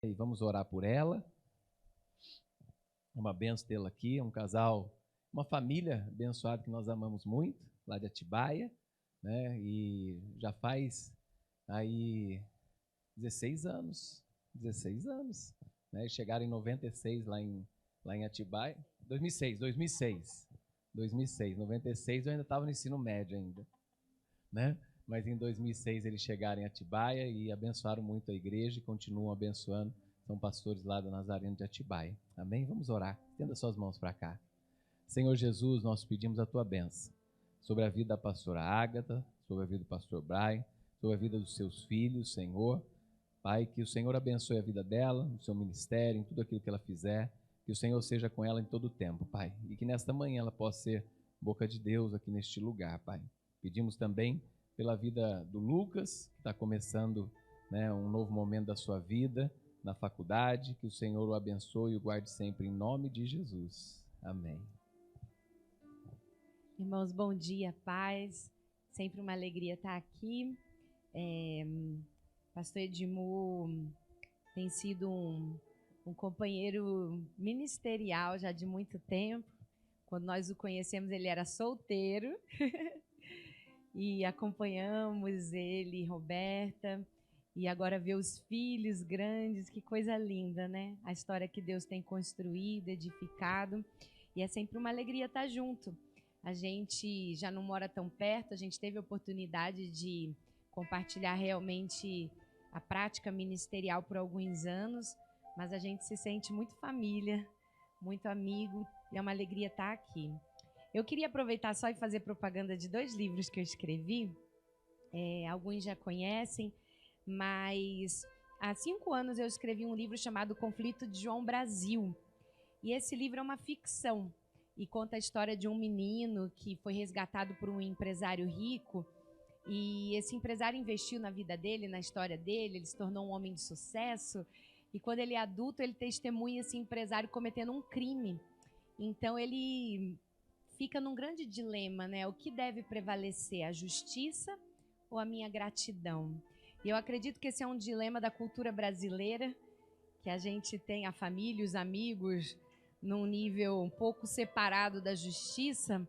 E vamos orar por ela. É uma benção tê-la aqui, é um casal, uma família abençoada que nós amamos muito, lá de Atibaia, né? E já faz aí 16 anos, 16 anos, né? Chegaram em 96 lá em Atibaia, 2006, 96 eu ainda estava no ensino médio ainda, né? Mas em 2006 eles chegaram em Atibaia e abençoaram muito a igreja e continuam abençoando. São pastores lá da Nazareno de Atibaia. Amém? Vamos orar. Estenda suas mãos para cá. Senhor Jesus, nós pedimos a tua bênção sobre a vida da pastora Ágata, sobre a vida do pastor Brian, sobre a vida dos seus filhos, Senhor. Pai, que o Senhor abençoe a vida dela, no seu ministério, em tudo aquilo que ela fizer. Que o Senhor seja com ela em todo o tempo, Pai. E que nesta manhã ela possa ser boca de Deus aqui neste lugar, Pai. Pedimos também pela vida do Lucas, que está começando, né, um novo momento da sua vida na faculdade. Que o Senhor o abençoe e o guarde sempre em nome de Jesus. Amém. Irmãos, bom dia, paz. Sempre uma alegria estar aqui. Pastor Edmu tem sido um companheiro ministerial já de muito tempo. Quando nós o conhecemos, ele era solteiro. E acompanhamos ele, Roberta, e agora ver os filhos grandes, que coisa linda, né? A história que Deus tem construído, edificado, e é sempre uma alegria estar junto. A gente já não mora tão perto, a gente teve a oportunidade de compartilhar realmente a prática ministerial por alguns anos, mas a gente se sente muito família, muito amigo, e é uma alegria estar aqui. Eu queria aproveitar só e fazer propaganda de 2 livros que eu escrevi. Alguns já conhecem, mas há 5 anos eu escrevi um livro chamado Conflito de João Brasil. E esse livro é uma ficção e conta a história de um menino que foi resgatado por um empresário rico. E esse empresário investiu na vida dele, na história dele, ele se tornou um homem de sucesso. E quando ele é adulto, ele testemunha esse empresário cometendo um crime. Então ele fica num grande dilema, né? O que deve prevalecer, a justiça ou a minha gratidão? E eu acredito que esse é um dilema da cultura brasileira, que a gente tem a família, os amigos, num nível um pouco separado da justiça,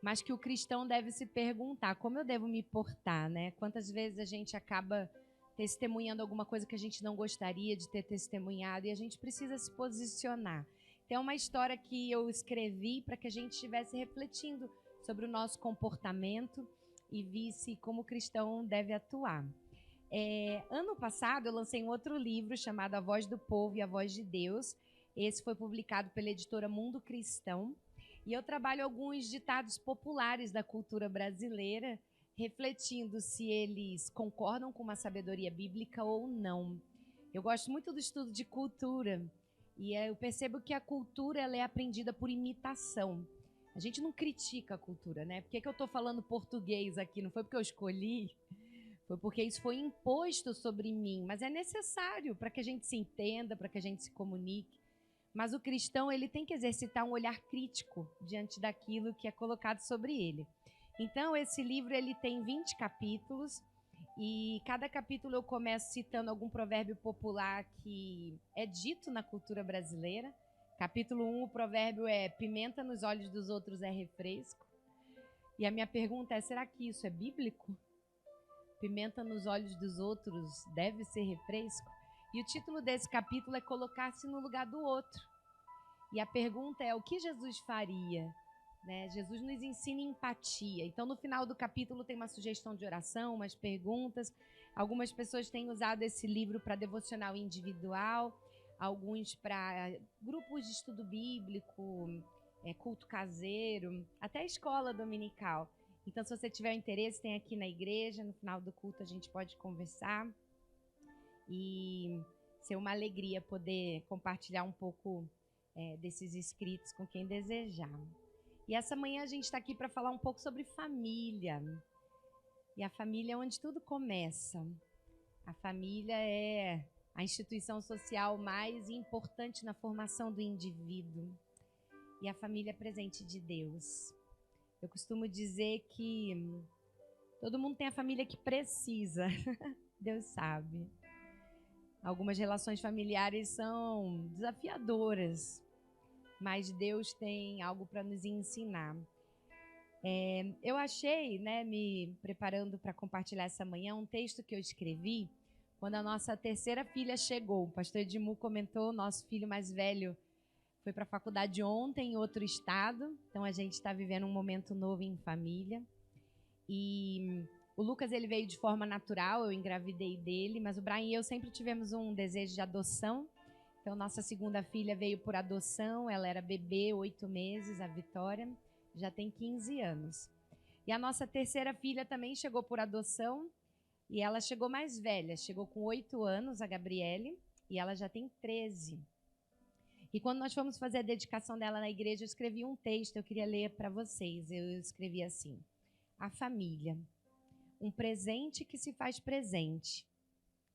mas que o cristão deve se perguntar, como eu devo me portar, né? Quantas vezes a gente acaba testemunhando alguma coisa que a gente não gostaria de ter testemunhado e a gente precisa se posicionar. Tem uma história que eu escrevi para que a gente estivesse refletindo sobre o nosso comportamento e visse como o cristão deve atuar. Ano passado eu lancei um outro livro chamado A Voz do Povo e a Voz de Deus. Esse foi publicado pela editora Mundo Cristão. E eu trabalho alguns ditados populares da cultura brasileira, refletindo se eles concordam com uma sabedoria bíblica ou não. Eu gosto muito do estudo de cultura. E eu percebo que a cultura ela é aprendida por imitação. A gente não critica a cultura, né? Por que eu estou falando português aqui? Não foi porque eu escolhi, foi porque isso foi imposto sobre mim. Mas é necessário para que a gente se entenda, para que a gente se comunique. Mas o cristão ele tem que exercitar um olhar crítico diante daquilo que é colocado sobre ele. Então, esse livro ele tem 20 capítulos. E cada capítulo eu começo citando algum provérbio popular que é dito na cultura brasileira. Capítulo 1, o provérbio é: pimenta nos olhos dos outros é refresco. E a minha pergunta é: será que isso é bíblico? Pimenta nos olhos dos outros deve ser refresco? E o título desse capítulo é Colocar-se no lugar do outro. E a pergunta é: o que Jesus faria? Né? Jesus nos ensina empatia. Então, no final do capítulo tem uma sugestão de oração, umas perguntas. Algumas pessoas têm usado esse livro para devocional individual, alguns para grupos de estudo bíblico, culto caseiro, até escola dominical. Então, se você tiver interesse, tem aqui na igreja. No final do culto a gente pode conversar. E ser uma alegria poder compartilhar um pouco desses escritos com quem desejar. E essa manhã a gente está aqui para falar um pouco sobre família. E a família é onde tudo começa. A família é a instituição social mais importante na formação do indivíduo. E a família é presente de Deus. Eu costumo dizer que todo mundo tem a família que precisa. Deus sabe. Algumas relações familiares são desafiadoras, mas Deus tem algo para nos ensinar. Eu achei, né, me preparando para compartilhar essa manhã, um texto que eu escrevi quando a nossa terceira filha chegou. O pastor Edmu comentou, nosso filho mais velho foi para a faculdade ontem em outro estado, então a gente está vivendo um momento novo em família. E o Lucas, ele veio de forma natural, eu engravidei dele, mas o Brian e eu sempre tivemos um desejo de adoção. Então, nossa segunda filha veio por adoção, ela era bebê, 8 meses, a Vitória, já tem 15 anos. E a nossa terceira filha também chegou por adoção, e ela chegou mais velha, chegou com 8 anos, a Gabriele, e ela já tem 13. E quando nós fomos fazer a dedicação dela na igreja, eu escrevi um texto, eu queria ler para vocês. Eu escrevi assim: a família, um presente que se faz presente.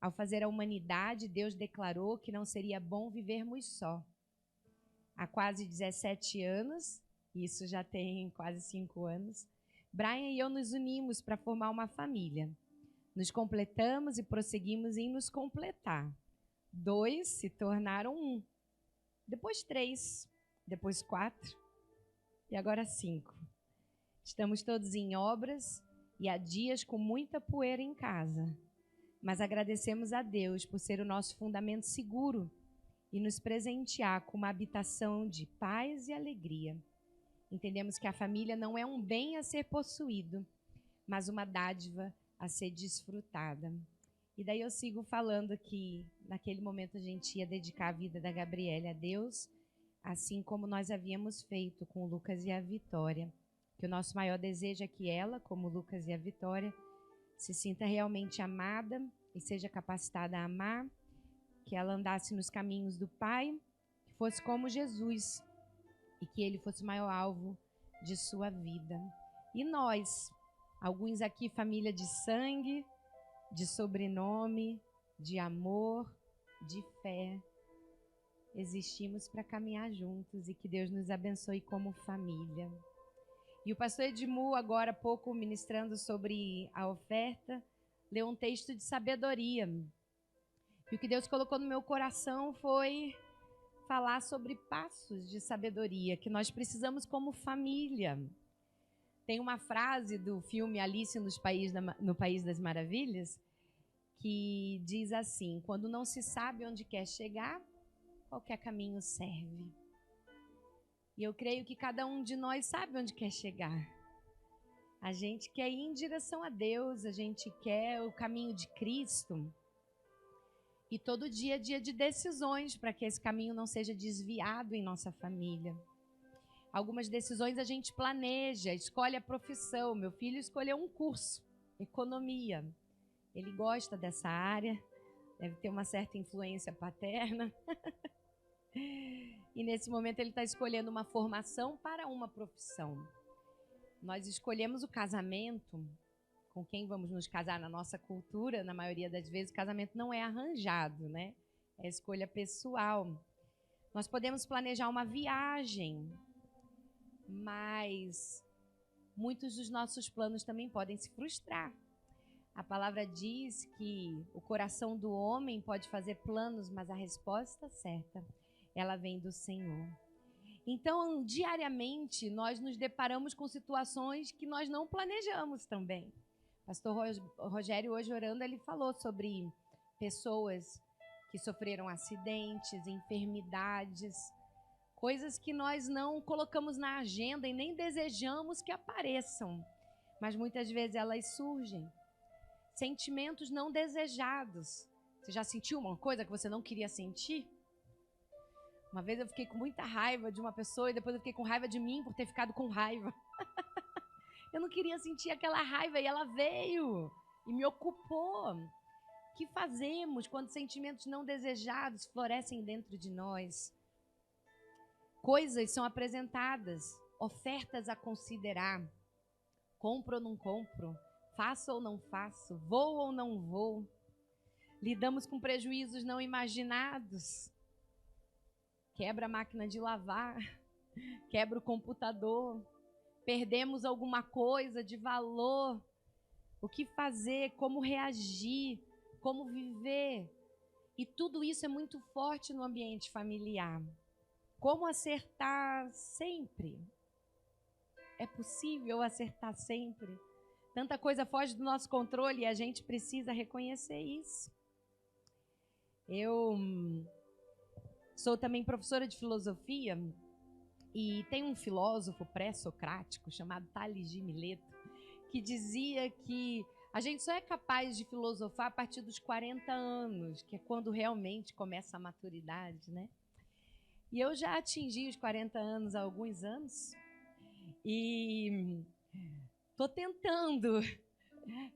Ao fazer a humanidade, Deus declarou que não seria bom vivermos só. Há quase 17 anos, isso já tem quase 5 anos, Brian e eu nos unimos para formar uma família. Nos completamos e prosseguimos em nos completar. 2 se tornaram 1. Depois 3, depois 4 e agora 5. Estamos todos em obras e há dias com muita poeira em casa. Mas agradecemos a Deus por ser o nosso fundamento seguro e nos presentear com uma habitação de paz e alegria. Entendemos que a família não é um bem a ser possuído, mas uma dádiva a ser desfrutada. E daí eu sigo falando que naquele momento a gente ia dedicar a vida da Gabriele a Deus, assim como nós havíamos feito com o Lucas e a Vitória. Que o nosso maior desejo é que ela, como o Lucas e a Vitória, se sinta realmente amada e seja capacitada a amar, que ela andasse nos caminhos do Pai, que fosse como Jesus e que ele fosse o maior alvo de sua vida. E nós, alguns aqui família de sangue, de sobrenome, de amor, de fé, existimos para caminhar juntos e que Deus nos abençoe como família. E o pastor Edmu, agora há pouco, ministrando sobre a oferta, leu um texto de sabedoria. E o que Deus colocou no meu coração foi falar sobre passos de sabedoria, que nós precisamos como família. Tem uma frase do filme Alice no País das Maravilhas, que diz assim: quando não se sabe onde quer chegar, qualquer caminho serve. E eu creio que cada um de nós sabe onde quer chegar. A gente quer ir em direção a Deus, a gente quer o caminho de Cristo. E todo dia é dia de decisões para que esse caminho não seja desviado em nossa família. Algumas decisões a gente planeja, escolhe a profissão. Meu filho escolheu um curso, economia. Ele gosta dessa área, deve ter uma certa influência paterna. E nesse momento ele está escolhendo uma formação para uma profissão. Nós escolhemos o casamento, com quem vamos nos casar na nossa cultura, na maioria das vezes o casamento não é arranjado, né? É escolha pessoal. Nós podemos planejar uma viagem, mas muitos dos nossos planos também podem se frustrar. A palavra diz que o coração do homem pode fazer planos, mas a resposta certa, ela vem do Senhor. Então, diariamente, nós nos deparamos com situações que nós não planejamos também. Pastor Rogério, hoje orando, ele falou sobre pessoas que sofreram acidentes, enfermidades, coisas que nós não colocamos na agenda e nem desejamos que apareçam, mas muitas vezes elas surgem. Sentimentos não desejados. Você já sentiu uma coisa que você não queria sentir? Uma vez eu fiquei com muita raiva de uma pessoa e depois eu fiquei com raiva de mim por ter ficado com raiva. Eu não queria sentir aquela raiva e ela veio e me ocupou. O que fazemos quando sentimentos não desejados florescem dentro de nós? Coisas são apresentadas, ofertas a considerar. Compro ou não compro? Faço ou não faço? Vou ou não vou? Lidamos com prejuízos não imaginados. Quebra a máquina de lavar, quebra o computador, perdemos alguma coisa de valor. O que fazer? Como reagir? Como viver? E tudo isso é muito forte no ambiente familiar. Como acertar sempre? É possível acertar sempre? Tanta coisa foge do nosso controle e a gente precisa reconhecer isso. Eu sou também professora de filosofia e tem um filósofo pré-socrático chamado Tales de Mileto que dizia que a gente só é capaz de filosofar a partir dos 40 anos, que é quando realmente começa a maturidade, né? E eu já atingi os 40 anos há alguns anos e estou tentando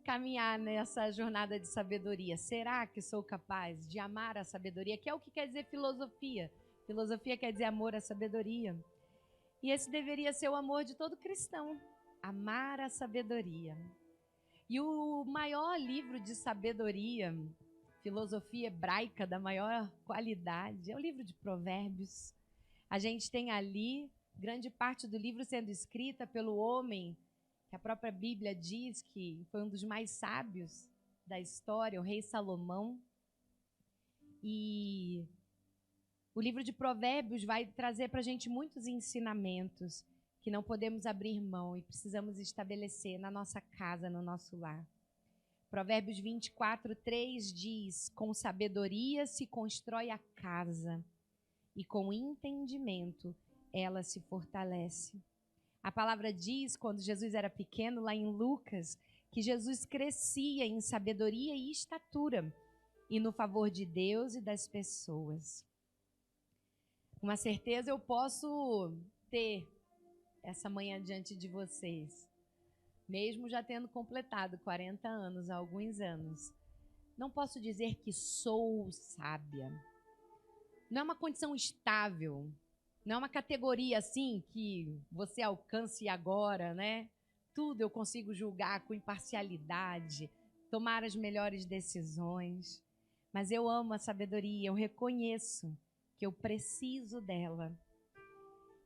caminhar nessa jornada de sabedoria. Será que sou capaz de amar a sabedoria? Que é o que quer dizer filosofia. Filosofia quer dizer amor à sabedoria. E esse deveria ser o amor de todo cristão. Amar a sabedoria. E o maior livro de sabedoria, filosofia hebraica da maior qualidade, é o livro de Provérbios. A gente tem ali grande parte do livro sendo escrita pelo homem que a própria Bíblia diz que foi um dos mais sábios da história, o rei Salomão. E o livro de Provérbios vai trazer para a gente muitos ensinamentos que não podemos abrir mão e precisamos estabelecer na nossa casa, no nosso lar. Provérbios 24:3 diz: com sabedoria se constrói a casa e com entendimento ela se fortalece. A palavra diz, quando Jesus era pequeno, lá em Lucas, que Jesus crescia em sabedoria e estatura e no favor de Deus e das pessoas. Uma certeza eu posso ter essa manhã diante de vocês, mesmo já tendo completado 40 anos, há alguns anos. Não posso dizer que sou sábia. Não é uma condição estável. Não é uma categoria assim que você alcance agora, né? Tudo eu consigo julgar com imparcialidade, tomar as melhores decisões. Mas eu amo a sabedoria, eu reconheço que eu preciso dela.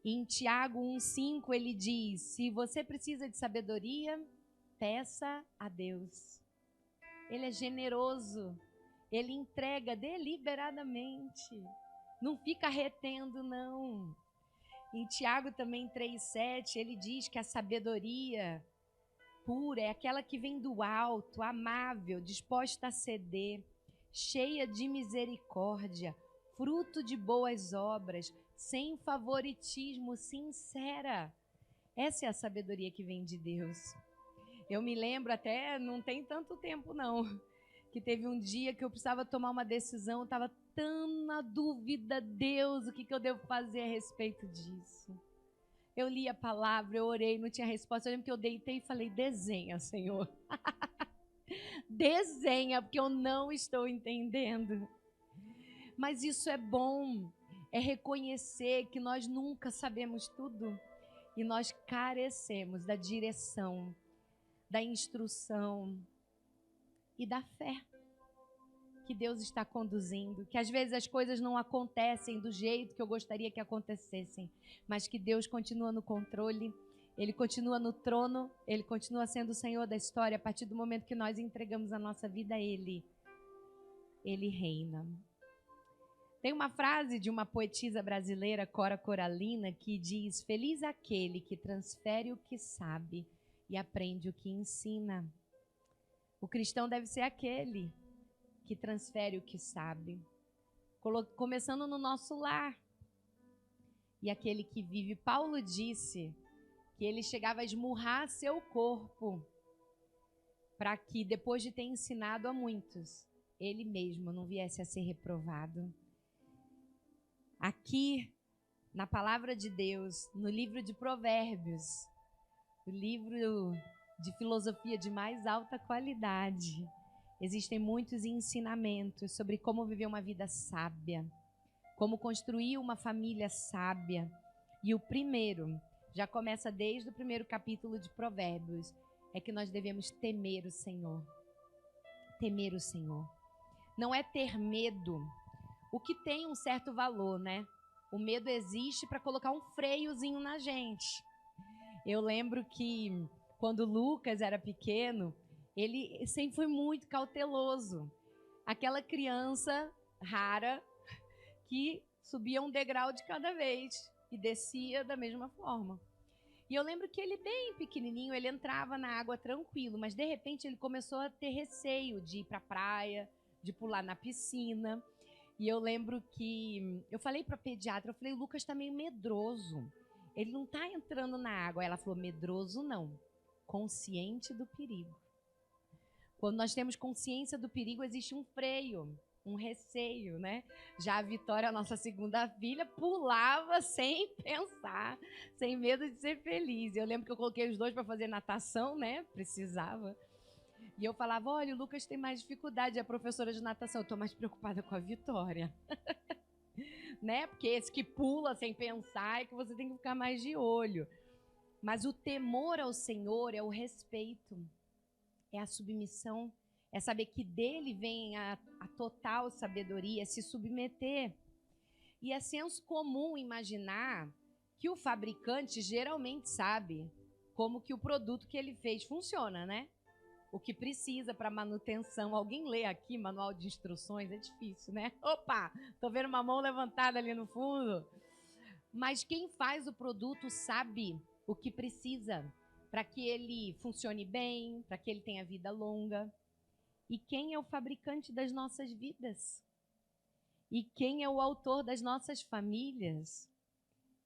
E em Tiago 1:5 ele diz: se você precisa de sabedoria, peça a Deus. Ele é generoso, ele entrega deliberadamente. Não fica retendo, não. Em Tiago também 3:7, ele diz que a sabedoria pura é aquela que vem do alto, amável, disposta a ceder, cheia de misericórdia, fruto de boas obras, sem favoritismo, sincera. Essa é a sabedoria que vem de Deus. Eu me lembro até, não tem tanto tempo não, que teve um dia que eu precisava tomar uma decisão, eu estava tão na dúvida, Deus, o que eu devo fazer a respeito disso? Eu li a palavra, eu orei, não tinha resposta. Eu lembro que eu deitei e falei: desenha, Senhor. Desenha, porque eu não estou entendendo. Mas isso é bom, é reconhecer que nós nunca sabemos tudo e nós carecemos da direção, da instrução e da fé que Deus está conduzindo, que às vezes as coisas não acontecem do jeito que eu gostaria que acontecessem, mas que Deus continua no controle, Ele continua no trono, Ele continua sendo o Senhor da história. A partir do momento que nós entregamos a nossa vida a Ele, Ele reina. Tem uma frase de uma poetisa brasileira, Cora Coralina, que diz: feliz aquele que transfere o que sabe e aprende o que ensina. O cristão deve ser aquele que transfere o que sabe, começando no nosso lar. E aquele que vive, Paulo disse que ele chegava a esmurrar seu corpo para que, depois de ter ensinado a muitos, ele mesmo não viesse a ser reprovado. Aqui, na palavra de Deus, no livro de Provérbios, o livro de filosofia de mais alta qualidade, existem muitos ensinamentos sobre como viver uma vida sábia, como construir uma família sábia. E o primeiro, já começa desde o primeiro capítulo de Provérbios, é que nós devemos temer o Senhor. Temer o Senhor. Não é ter medo, o que tem um certo valor, né? O medo existe para colocar um freiozinho na gente. Eu lembro que quando Lucas era pequeno, ele sempre foi muito cauteloso. Aquela criança rara que subia um degrau de cada vez e descia da mesma forma. E eu lembro que ele, bem pequenininho, ele entrava na água tranquilo, mas de repente ele começou a ter receio de ir para a praia, de pular na piscina. E eu lembro que eu falei para a pediatra, eu falei, o Lucas está meio medroso, ele não está entrando na água. Ela falou, medroso não, consciente do perigo. Quando nós temos consciência do perigo, existe um freio, um receio, né? Já a Vitória, a nossa segunda filha, pulava sem pensar, sem medo de ser feliz. Eu lembro que eu coloquei os dois para fazer natação, né? Precisava. E eu falava, olha, o Lucas tem mais dificuldade, é a professora de natação, eu estou mais preocupada com a Vitória. Né? Porque esse que pula sem pensar é que você tem que ficar mais de olho. Mas o temor ao Senhor é o respeito, é a submissão, é saber que dele vem a total sabedoria, se submeter. E é senso comum imaginar que o fabricante geralmente sabe como que o produto que ele fez funciona, né? O que precisa para manutenção. Alguém lê aqui manual de instruções? É difícil, né? Opa, tô vendo uma mão levantada ali no fundo. Mas quem faz o produto sabe o que precisa para que ele funcione bem, para que ele tenha vida longa. E quem é o fabricante das nossas vidas? E quem é o autor das nossas famílias?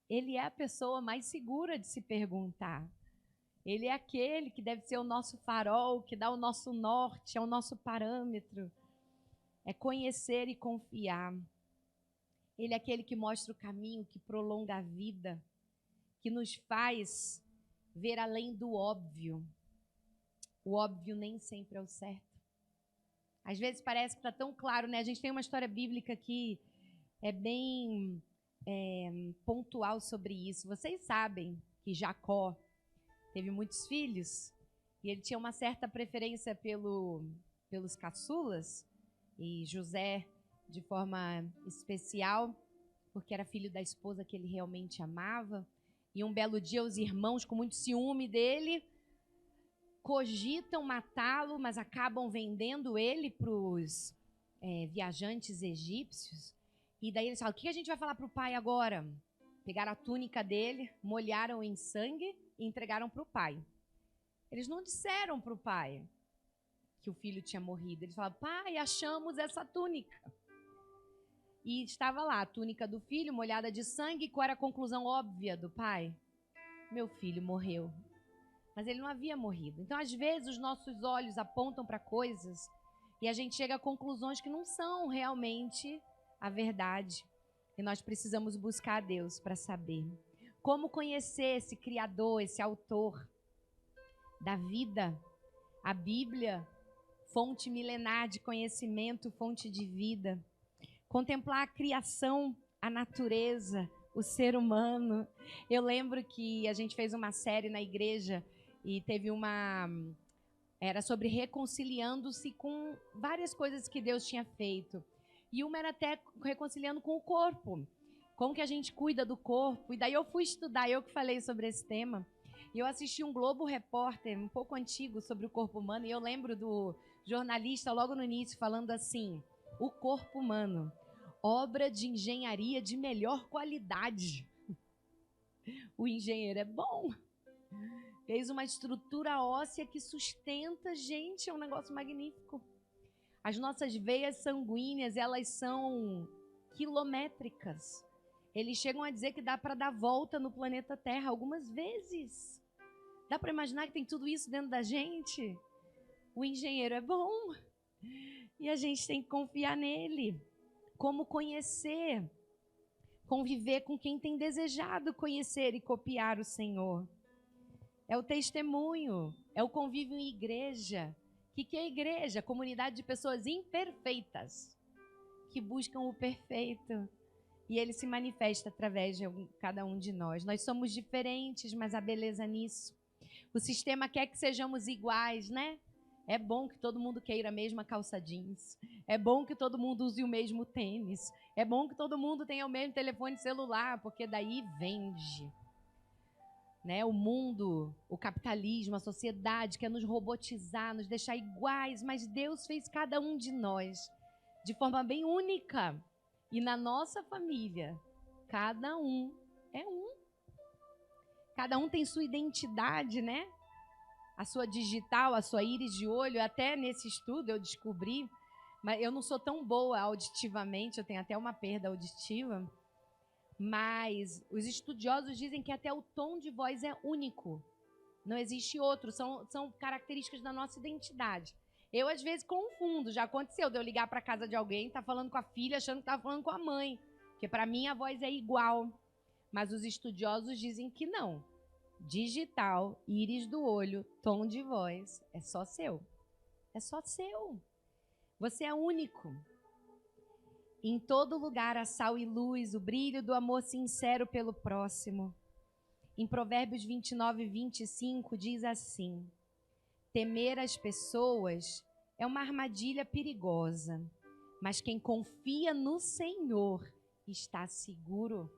Ele é a pessoa mais segura de se perguntar. Ele é aquele que deve ser o nosso farol, que dá o nosso norte, é o nosso parâmetro. É conhecer e confiar. Ele é aquele que mostra o caminho, que prolonga a vida, que nos faz ver além do óbvio. O óbvio nem sempre é o certo. Às vezes parece que está tão claro, né? A gente tem uma história bíblica que é bem pontual sobre isso. Vocês sabem que Jacó teve muitos filhos e ele tinha uma certa preferência pelos caçulas, e José de forma especial, porque era filho da esposa que ele realmente amava. E um belo dia os irmãos, com muito ciúme dele, cogitam matá-lo, mas acabam vendendo ele para os viajantes egípcios. E daí eles falam, o que a gente vai falar para o pai agora? Pegaram a túnica dele, molharam em sangue e entregaram para o pai. Eles não disseram para o pai que o filho tinha morrido. Eles falaram, pai, achamos essa túnica. E estava lá a túnica do filho, molhada de sangue. Qual era a conclusão óbvia do pai? Meu filho morreu. Mas ele não havia morrido. Então, às vezes, os nossos olhos apontam para coisas e a gente chega a conclusões que não são realmente a verdade. E nós precisamos buscar a Deus para saber. Como conhecer esse Criador, esse autor da vida? A Bíblia, fonte milenar de conhecimento, fonte de vida. Contemplar a criação, a natureza, o ser humano. Eu lembro que a gente fez uma série na igreja e teve era sobre reconciliando-se com várias coisas que Deus tinha feito. E uma era até reconciliando com o corpo. Como que a gente cuida do corpo. E daí eu fui estudar, eu que falei sobre esse tema. E eu assisti um Globo Repórter, um pouco antigo, sobre o corpo humano. E eu lembro do jornalista, logo no início, falando assim, o corpo humano, obra de engenharia de melhor qualidade. O engenheiro é bom. Fez uma estrutura óssea que sustenta, gente, é um negócio magnífico. As nossas veias sanguíneas, elas são quilométricas. Eles chegam a dizer que dá para dar volta no planeta Terra algumas vezes. Dá para imaginar que tem tudo isso dentro da gente? O engenheiro é bom. E a gente tem que confiar nele. Como conhecer, conviver com quem tem desejado conhecer e copiar o Senhor. É o testemunho, é o convívio em igreja. O que é igreja? Comunidade de pessoas imperfeitas, que buscam o perfeito. E ele se manifesta através de cada um de nós. Nós somos diferentes, mas há beleza nisso. O sistema quer que sejamos iguais, né? É bom que todo mundo queira a mesma calça jeans. É bom que todo mundo use o mesmo tênis. É bom que todo mundo tenha o mesmo telefone celular, porque daí vende. Né? O mundo, o capitalismo, a sociedade quer nos robotizar, nos deixar iguais, mas Deus fez cada um de nós de forma bem única. E na nossa família, cada um é um. Cada um tem sua identidade, né? A sua digital, a sua íris de olho. Até nesse estudo eu descobri, mas eu não sou tão boa auditivamente, eu tenho até uma perda auditiva. Mas os estudiosos dizem que até o tom de voz é único. Não existe outro, são características da nossa identidade. Eu, às vezes, confundo. Já aconteceu de eu ligar para casa de alguém, tá falando com a filha, achando que tá falando com a mãe. Porque para mim a voz é igual. Mas os estudiosos dizem que não. Digital, íris do olho, tom de voz, é só seu. É só seu. Você é único. Em todo lugar há sal e luz, o brilho do amor sincero pelo próximo. Em Provérbios 29, 25, diz assim: temer as pessoas é uma armadilha perigosa, mas quem confia no Senhor está seguro.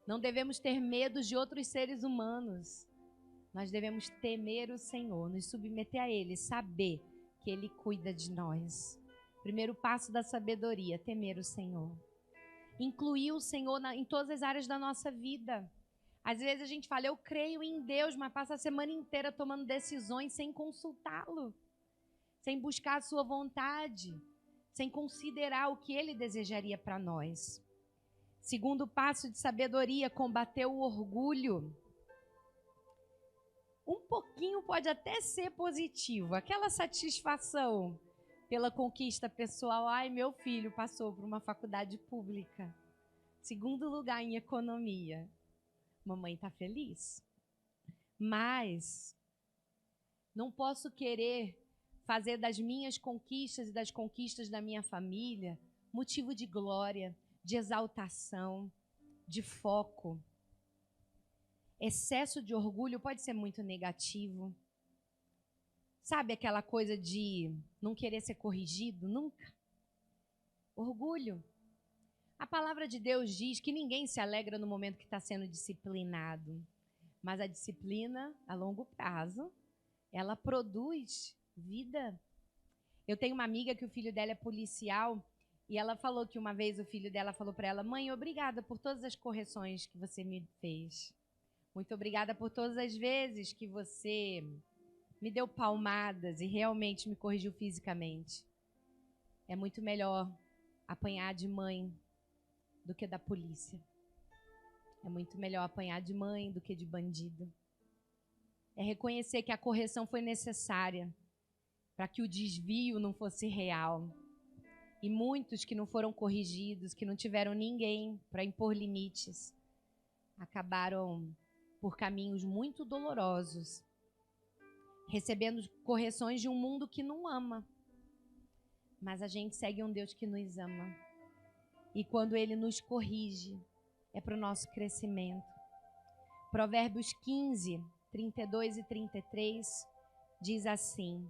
Não devemos ter medo de outros seres humanos. Nós devemos temer o Senhor, nos submeter a Ele, saber que Ele cuida de nós. Primeiro passo da sabedoria, temer o Senhor. Incluir o Senhor em todas as áreas da nossa vida. Às vezes a gente fala, eu creio em Deus, mas passa a semana inteira tomando decisões sem consultá-lo, sem buscar a sua vontade, sem considerar o que Ele desejaria para nós. Segundo passo de sabedoria, combater o orgulho. Um pouquinho pode até ser positivo, aquela satisfação pela conquista pessoal. Ai, meu filho passou por uma faculdade pública. Segundo lugar em economia. Mamãe está feliz. Mas não posso querer fazer das minhas conquistas e das conquistas da minha família motivo de glória, de exaltação, de foco. Excesso de orgulho pode ser muito negativo. Sabe aquela coisa de não querer ser corrigido? Nunca. Orgulho. A palavra de Deus diz que ninguém se alegra no momento que está sendo disciplinado. Mas a disciplina, a longo prazo, ela produz vida. Eu tenho uma amiga que o filho dela é policial e ela falou que uma vez o filho dela falou para ela: mãe, obrigada por todas as correções que você me fez. Muito obrigada por todas as vezes que você me deu palmadas e realmente me corrigiu fisicamente. É muito melhor apanhar de mãe do que da polícia. É muito melhor apanhar de mãe do que de bandido. É reconhecer que a correção foi necessária para que o desvio não fosse real. E muitos que não foram corrigidos, que não tiveram ninguém para impor limites, acabaram por caminhos muito dolorosos, recebendo correções de um mundo que não ama. Mas a gente segue um Deus que nos ama. E quando Ele nos corrige, é para o nosso crescimento. Provérbios 15, 32 e 33 diz assim: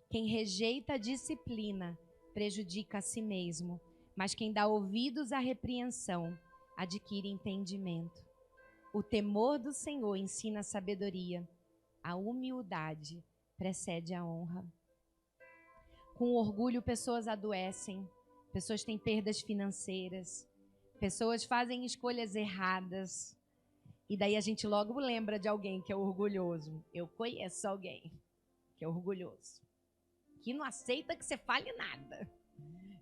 quem rejeita a disciplina prejudica a si mesmo, mas quem dá ouvidos à repreensão adquire entendimento. O temor do Senhor ensina a sabedoria, a humildade precede a honra. Com orgulho, pessoas adoecem, pessoas têm perdas financeiras, pessoas fazem escolhas erradas. E daí a gente logo lembra de alguém que é orgulhoso. Eu conheço alguém que é orgulhoso, que não aceita que você fale nada,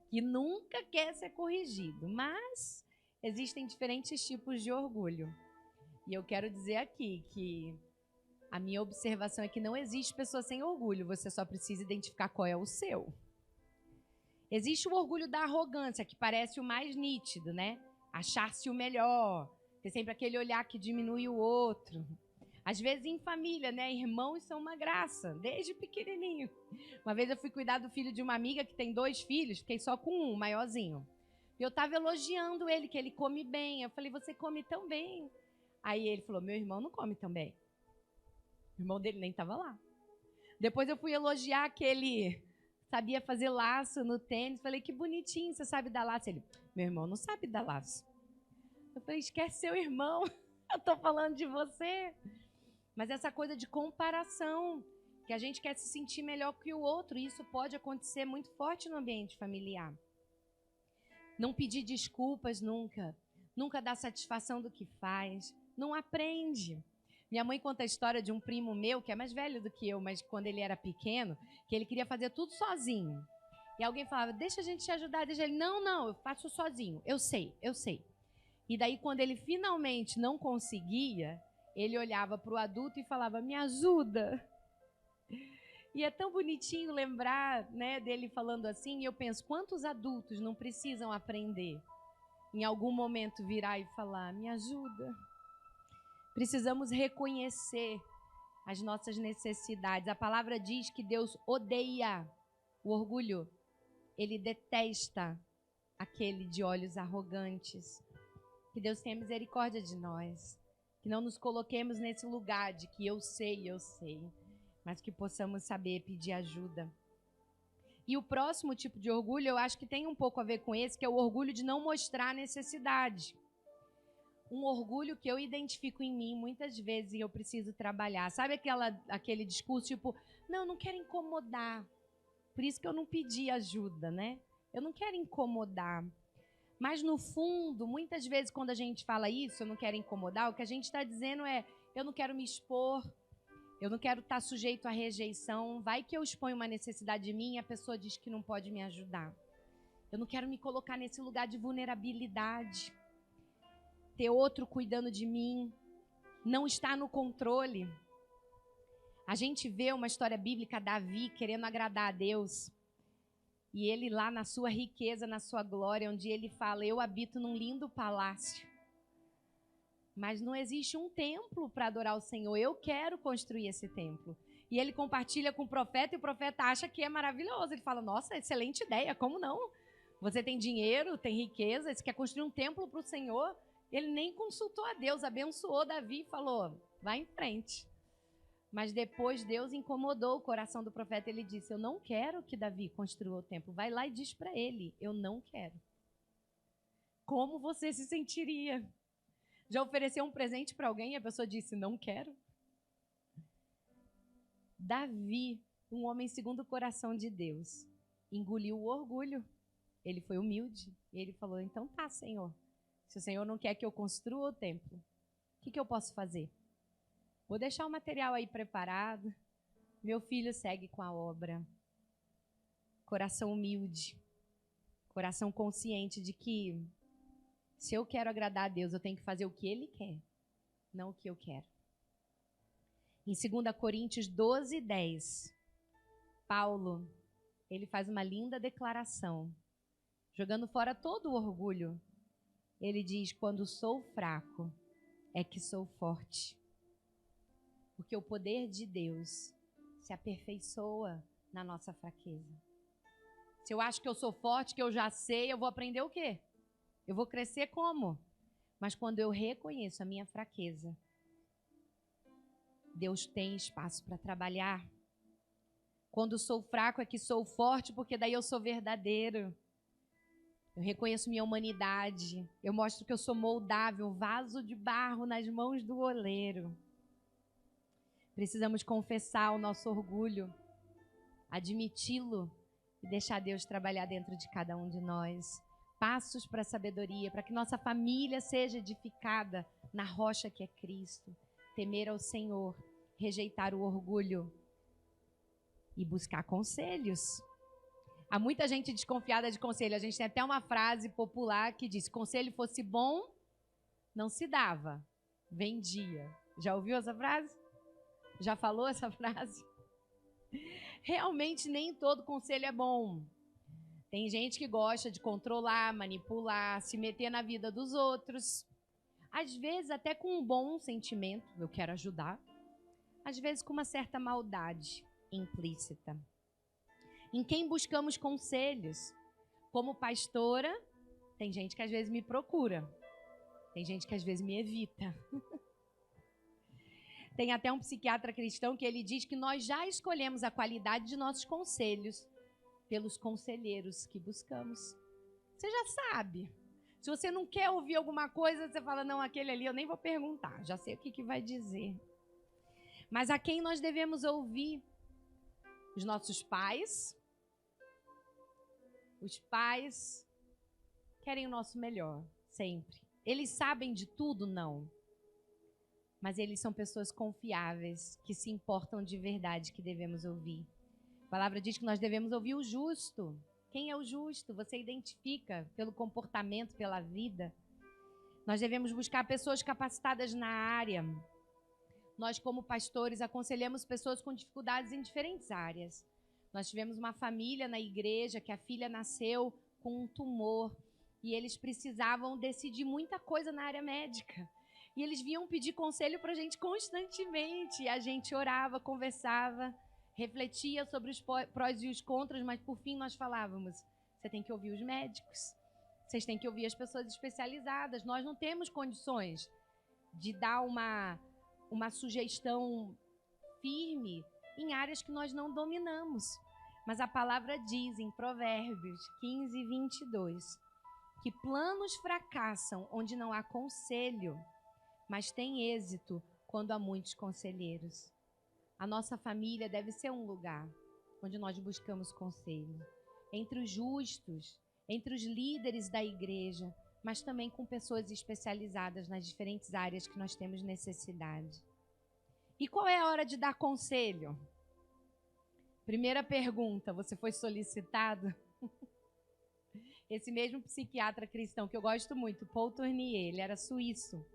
que nunca quer ser corrigido. Mas existem diferentes tipos de orgulho. E eu quero dizer aqui que a minha observação é que não existe pessoa sem orgulho, você só precisa identificar qual é o seu. Existe o orgulho da arrogância, que parece o mais nítido, né? Achar-se o melhor, ter sempre aquele olhar que diminui o outro. Às vezes em família, né? Irmãos são uma graça, desde pequenininho. Uma vez eu fui cuidar do filho de uma amiga que tem 2 filhos, fiquei só com um, maiorzinho. E eu estava elogiando ele, que ele come bem. Eu falei, você come tão bem. Aí ele falou, meu irmão não come tão bem. O irmão dele nem estava lá. Depois eu fui elogiar que ele sabia fazer laço no tênis. Falei, que bonitinho, você sabe dar laço. Ele, meu irmão não sabe dar laço. Eu falei, esquece seu irmão, eu estou falando de você. Mas essa coisa de comparação, que a gente quer se sentir melhor que o outro, e isso pode acontecer muito forte no ambiente familiar. não pedir desculpas nunca, nunca dar satisfação do que faz, não aprende. Minha mãe conta a história de um primo meu, que é mais velho do que eu, mas quando ele era pequeno, que ele queria fazer tudo sozinho. E alguém falava, deixa a gente te ajudar, deixa ele, não, eu faço sozinho, eu sei. E daí, quando ele finalmente não conseguia, ele olhava para o adulto e falava, me ajuda. E é tão bonitinho lembrar, né, dele falando assim, e eu penso, quantos adultos não precisam aprender? Em algum momento virar e falar, me ajuda. Precisamos reconhecer as nossas necessidades. A palavra diz que Deus odeia o orgulho. Ele detesta aquele de olhos arrogantes. Que Deus tenha misericórdia de nós. Que não nos coloquemos nesse lugar de que eu sei, mas que possamos saber pedir ajuda. E o próximo tipo de orgulho, eu acho que tem um pouco a ver com esse, que é o orgulho de não mostrar necessidade. Um orgulho que eu identifico em mim muitas vezes e eu preciso trabalhar. Sabe aquele discurso tipo, não quero incomodar. Por isso que eu não pedi ajuda, né? Eu não quero incomodar. Mas no fundo, muitas vezes quando a gente fala isso, eu não quero incomodar, o que a gente está dizendo é, eu não quero me expor, eu não quero estar sujeito à rejeição. Vai que eu exponho uma necessidade de mim e a pessoa diz que não pode me ajudar. Eu não quero me colocar nesse lugar de vulnerabilidade. Ter outro cuidando de mim, não estar no controle. A gente vê uma história bíblica, Davi querendo agradar a Deus. E ele lá na sua riqueza, na sua glória, onde ele fala, eu habito num lindo palácio. Mas não existe um templo para adorar o Senhor. Eu quero construir esse templo. E ele compartilha com o profeta e o profeta acha que é maravilhoso. Ele fala, nossa, excelente ideia, como não? Você tem dinheiro, tem riqueza, você quer construir um templo para o Senhor? Ele nem consultou a Deus, abençoou Davi e falou, vai em frente. Mas depois Deus incomodou o coração do profeta. Ele disse, eu não quero que Davi construa o templo. Vai lá e diz para ele, eu não quero. Como você se sentiria? Já ofereceu um presente para alguém e a pessoa disse, não quero? Davi, um homem segundo o coração de Deus, engoliu o orgulho. Ele foi humilde. E ele falou, então tá, Senhor. Se o Senhor não quer que eu construa o templo, o que eu posso fazer? Vou deixar o material aí preparado. Meu filho segue com a obra. Coração humilde. Coração consciente de que se eu quero agradar a Deus, eu tenho que fazer o que Ele quer, não o que eu quero. Em 2 Coríntios 12:10, Paulo, ele faz uma linda declaração, jogando fora todo o orgulho. Ele diz, quando sou fraco, é que sou forte. Porque o poder de Deus se aperfeiçoa na nossa fraqueza. Se eu acho que eu sou forte, que eu já sei, eu vou aprender o quê? Eu vou crescer como? Mas quando eu reconheço a minha fraqueza, Deus tem espaço para trabalhar. Quando sou fraco é que sou forte, porque daí eu sou verdadeiro. Eu reconheço minha humanidade. Eu mostro que eu sou moldável, vaso de barro nas mãos do oleiro. Precisamos confessar o nosso orgulho, admiti-lo e deixar Deus trabalhar dentro de cada um de nós. Passos para a sabedoria, para que nossa família seja edificada na rocha que é Cristo. Temer ao Senhor, rejeitar o orgulho e buscar conselhos. Há muita gente desconfiada de conselho. A gente tem até uma frase popular que diz, se conselho fosse bom, não se dava, vendia. Já ouviu essa frase? Já falou essa frase? Realmente nem todo conselho é bom. Tem gente que gosta de controlar, manipular, se meter na vida dos outros. Às vezes até com um bom sentimento, eu quero ajudar. Às vezes com uma certa maldade implícita. Em quem buscamos conselhos? Como pastora, tem gente que às vezes me procura. Tem gente que às vezes me evita. Tem até um psiquiatra cristão que ele diz que nós já escolhemos a qualidade de nossos conselhos pelos conselheiros que buscamos. Você já sabe. Se você não quer ouvir alguma coisa, você fala, não, aquele ali eu nem vou perguntar, já sei o que vai dizer. Mas a quem nós devemos ouvir? Os nossos pais. Os pais querem o nosso melhor, sempre. Eles sabem de tudo? Não. Mas eles são pessoas confiáveis, que se importam de verdade, que devemos ouvir. A palavra diz que nós devemos ouvir o justo. Quem é o justo? Você identifica pelo comportamento, pela vida. Nós devemos buscar pessoas capacitadas na área. Nós, como pastores, aconselhamos pessoas com dificuldades em diferentes áreas. Nós tivemos uma família na igreja que a filha nasceu com um tumor e eles precisavam decidir muita coisa na área médica. E eles vinham pedir conselho para a gente constantemente. E a gente orava, conversava, refletia sobre os prós e os contras, mas por fim nós falávamos: você tem que ouvir os médicos, vocês têm que ouvir as pessoas especializadas. Nós não temos condições de dar uma sugestão firme em áreas que nós não dominamos. Mas a palavra diz em Provérbios 15, 22, que planos fracassam onde não há conselho, mas tem êxito quando há muitos conselheiros. A nossa família deve ser um lugar onde nós buscamos conselho. Entre os justos, entre os líderes da igreja, mas também com pessoas especializadas nas diferentes áreas que nós temos necessidade. E qual é a hora de dar conselho? Primeira pergunta, você foi solicitado? Esse mesmo psiquiatra cristão que eu gosto muito, Paul Tournier, ele era suíço.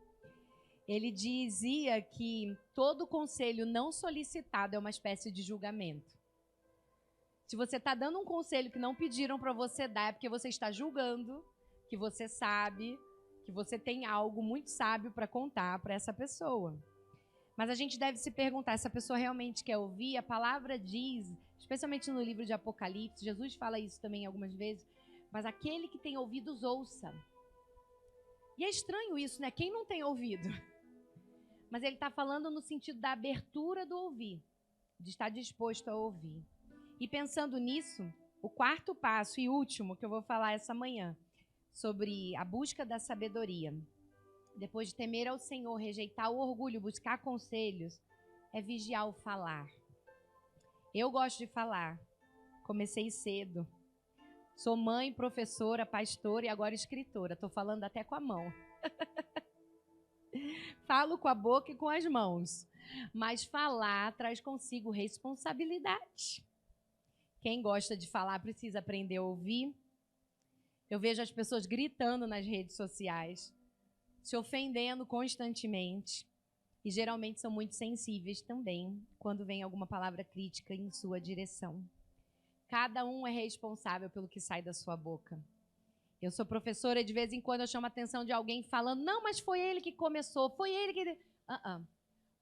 Ele dizia que todo conselho não solicitado é uma espécie de julgamento. Se você está dando um conselho que não pediram para você dar, é porque você está julgando, que você sabe, que você tem algo muito sábio para contar para essa pessoa. Mas a gente deve se perguntar, essa pessoa realmente quer ouvir? A palavra diz, especialmente no livro de Apocalipse, Jesus fala isso também algumas vezes, mas aquele que tem ouvidos, ouça. E é estranho isso, né? Quem não tem ouvido? Mas ele está falando no sentido da abertura do ouvir, de estar disposto a ouvir. E pensando nisso, o quarto passo e último que eu vou falar essa manhã, sobre a busca da sabedoria, depois de temer ao Senhor, rejeitar o orgulho, buscar conselhos, é vigiar o falar. Eu gosto de falar, comecei cedo, sou mãe, professora, pastora e agora escritora, estou falando até com a mão. Falo com a boca e com as mãos, mas falar traz consigo responsabilidade. Quem gosta de falar precisa aprender a ouvir. Eu vejo as pessoas gritando nas redes sociais, se ofendendo constantemente, e geralmente são muito sensíveis também quando vem alguma palavra crítica em sua direção. Cada um é responsável pelo que sai da sua boca. Eu sou professora e de vez em quando eu chamo a atenção de alguém falando: não, mas foi ele que começou, foi ele que...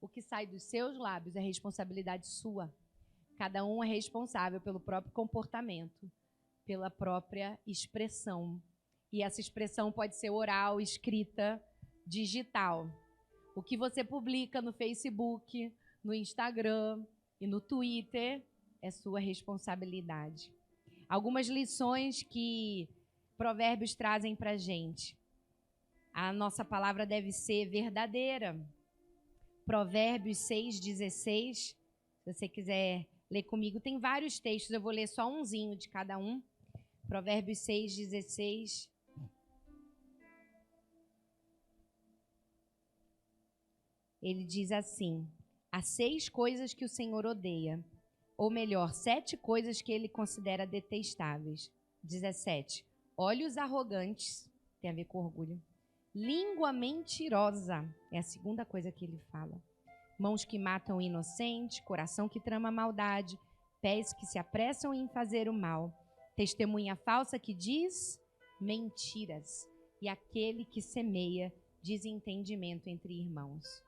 O que sai dos seus lábios é responsabilidade sua. Cada um é responsável pelo próprio comportamento, pela própria expressão. E essa expressão pode ser oral, escrita, digital. O que você publica no Facebook, no Instagram e no Twitter é sua responsabilidade. Algumas lições que Provérbios trazem para a gente. A nossa palavra deve ser verdadeira. Provérbios 6,16. Se você quiser ler comigo, tem vários textos, eu vou ler só umzinho de cada um. Provérbios 6,16. Ele diz assim: há 6 coisas que o Senhor odeia, ou melhor, 7 coisas que ele considera detestáveis. 17. Olhos arrogantes, tem a ver com orgulho. Língua mentirosa, é a segunda coisa que ele fala. Mãos que matam o inocente, coração que trama maldade, pés que se apressam em fazer o mal, testemunha falsa que diz mentiras, e aquele que semeia desentendimento entre irmãos.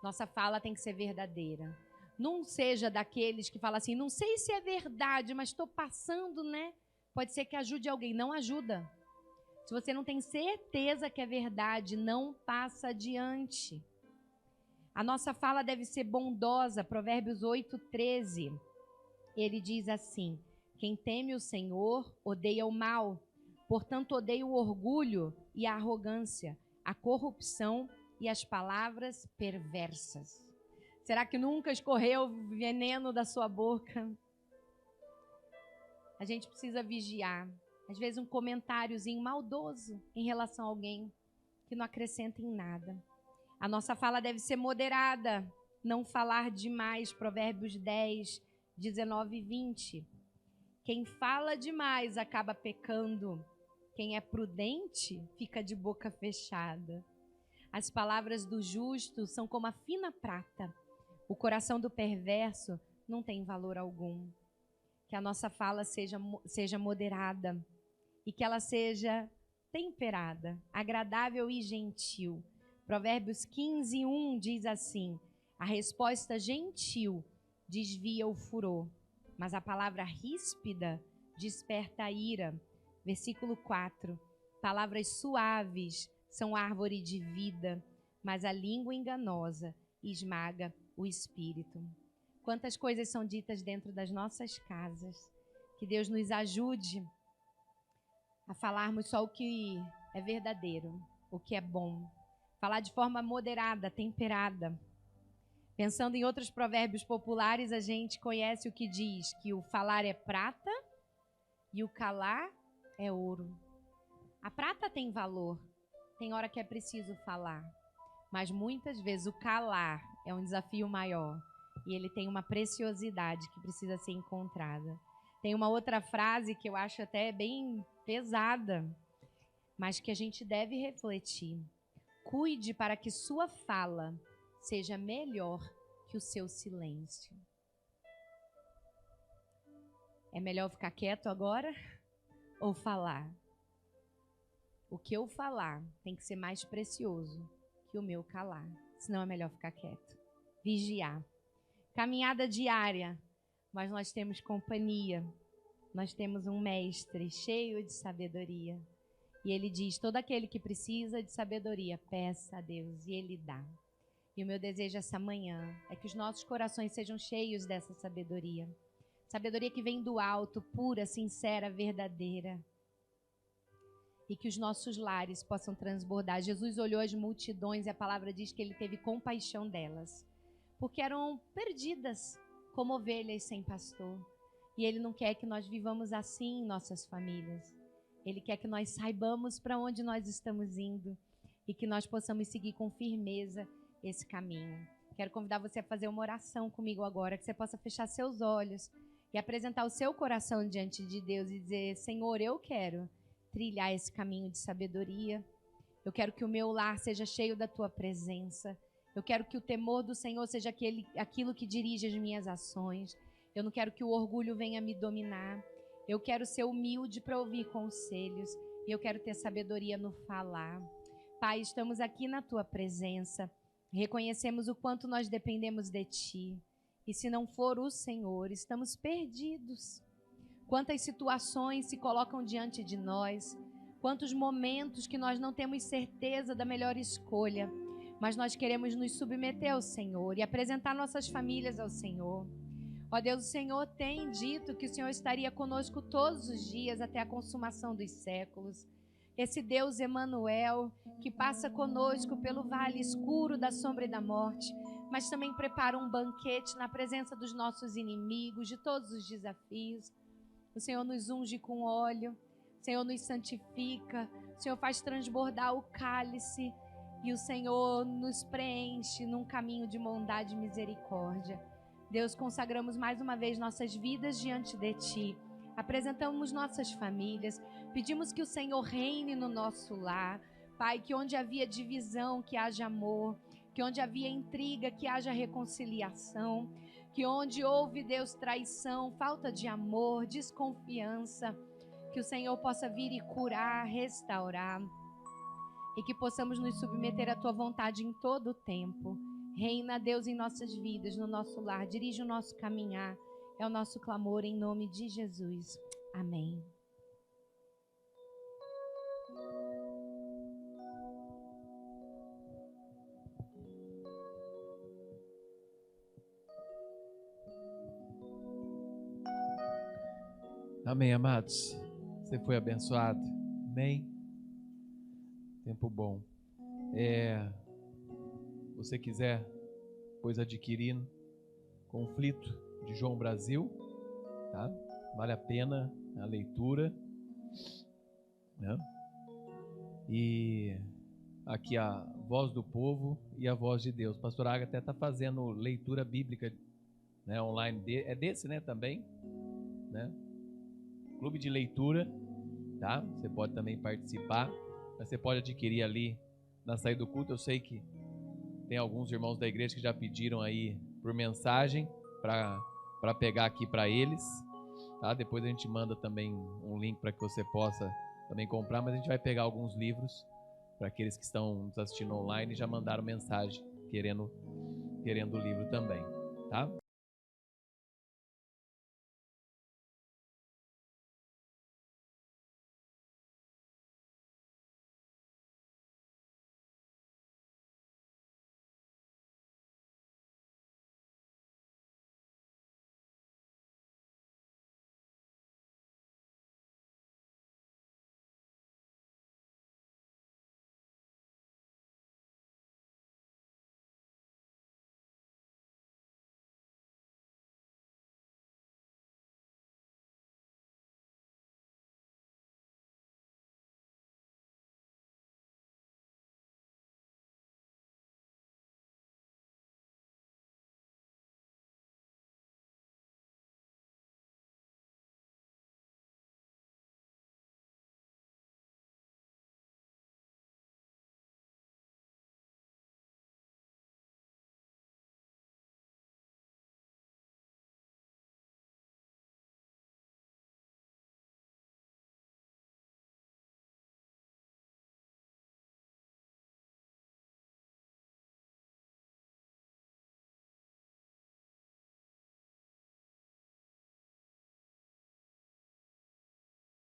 Nossa fala tem que ser verdadeira. Não seja daqueles que falam assim: não sei se é verdade, mas estou passando, né? Pode ser que ajude alguém. Não ajuda. Se você não tem certeza que é verdade, não passa adiante. A nossa fala deve ser bondosa. Provérbios 8:13. Ele diz assim: quem teme o Senhor odeia o mal. Portanto, odeia o orgulho e a arrogância, a corrupção e as palavras perversas. Será que nunca escorreu veneno da sua boca? A gente precisa vigiar. às vezes um comentáriozinho maldoso em relação a alguém que não acrescenta em nada. A nossa fala deve ser moderada, não falar demais. Provérbios 10, 19 e 20. Quem fala demais acaba pecando. Quem é prudente fica de boca fechada. As palavras do justo são como a fina prata. O coração do perverso não tem valor algum. Que a nossa fala seja moderada e que ela seja temperada, agradável e gentil. Provérbios 15, 1 diz assim: a resposta gentil desvia o furor, mas a palavra ríspida desperta a ira. Versículo 4: palavras suaves são árvore de vida, mas a língua enganosa esmaga o espírito. Quantas coisas são ditas dentro das nossas casas. Que Deus nos ajude a falarmos só o que é verdadeiro, o que é bom. Falar de forma moderada, temperada. Pensando em outros provérbios populares, a gente conhece o que diz que o falar é prata e o calar é ouro. A prata tem valor, tem hora que é preciso falar, mas muitas vezes o calar é um desafio maior e ele tem uma preciosidade que precisa ser encontrada. Tem uma outra frase que eu acho até bem pesada, mas que a gente deve refletir. Cuide para que sua fala seja melhor que o seu silêncio. É melhor ficar quieto agora ou falar? O que eu falar tem que ser mais precioso que o meu calar, senão é melhor ficar quieto. Vigiar. Caminhada diária, mas nós temos companhia, nós temos um mestre cheio de sabedoria. E ele diz, todo aquele que precisa de sabedoria, peça a Deus e ele dá. E o meu desejo essa manhã é que os nossos corações sejam cheios dessa sabedoria. Sabedoria que vem do alto, pura, sincera, verdadeira. E que os nossos lares possam transbordar. Jesus olhou as multidões e a palavra diz que ele teve compaixão delas. Porque eram perdidas como ovelhas sem pastor. E ele não quer que nós vivamos assim em nossas famílias. Ele quer que nós saibamos para onde nós estamos indo e que nós possamos seguir com firmeza esse caminho. Quero convidar você a fazer uma oração comigo agora, que você possa fechar seus olhos e apresentar o seu coração diante de Deus e dizer, Senhor, eu quero trilhar esse caminho de sabedoria. Eu quero que o meu lar seja cheio da Tua presença. Eu quero que o temor do Senhor seja aquilo que dirige as minhas ações. Eu não quero que o orgulho venha me dominar. Eu quero ser humilde para ouvir conselhos. E eu quero ter sabedoria no falar. Pai, estamos aqui na Tua presença. Reconhecemos o quanto nós dependemos de Ti. E se não for o Senhor, estamos perdidos. Quantas situações se colocam diante de nós. Quantos momentos que nós não temos certeza da melhor escolha. Mas nós queremos nos submeter ao Senhor e apresentar nossas famílias ao Senhor. Ó Deus, o Senhor tem dito que o Senhor estaria conosco todos os dias até a consumação dos séculos. Esse Deus Emanuel que passa conosco pelo vale escuro da sombra e da morte, mas também prepara um banquete na presença dos nossos inimigos, de todos os desafios. O Senhor nos unge com óleo, o Senhor nos santifica, o Senhor faz transbordar o cálice e o Senhor nos preenche num caminho de bondade e misericórdia. Deus, consagramos mais uma vez nossas vidas diante de Ti. Apresentamos nossas famílias. Pedimos que o Senhor reine no nosso lar. Pai, que onde havia divisão, que haja amor. Que onde havia intriga, que haja reconciliação. Que onde houve, Deus, traição, falta de amor, desconfiança. Que o Senhor possa vir e curar, restaurar. E que possamos nos submeter à Tua vontade em todo o tempo. Reina, Deus, em nossas vidas, no nosso lar. Dirige o nosso caminhar. É o nosso clamor em nome de Jesus. Amém. Amém, amados. Você foi abençoado? Amém? Tempo bom. Você quiser, pois adquirindo Conflito de João Brasil, tá? Vale a pena a leitura. né? E aqui a voz do povo e a voz de Deus. Pastor Aga até está fazendo leitura bíblica, né, online. É desse, né, também, né? Clube de leitura, tá? Você pode também participar, mas você pode adquirir ali na saída do culto. Eu sei que tem alguns irmãos da igreja que já pediram aí por mensagem para pegar aqui para eles, tá? Depois a gente manda também um link para que você possa também comprar, mas a gente vai pegar alguns livros para aqueles que estão nos assistindo online e já mandaram mensagem querendo o livro também, tá?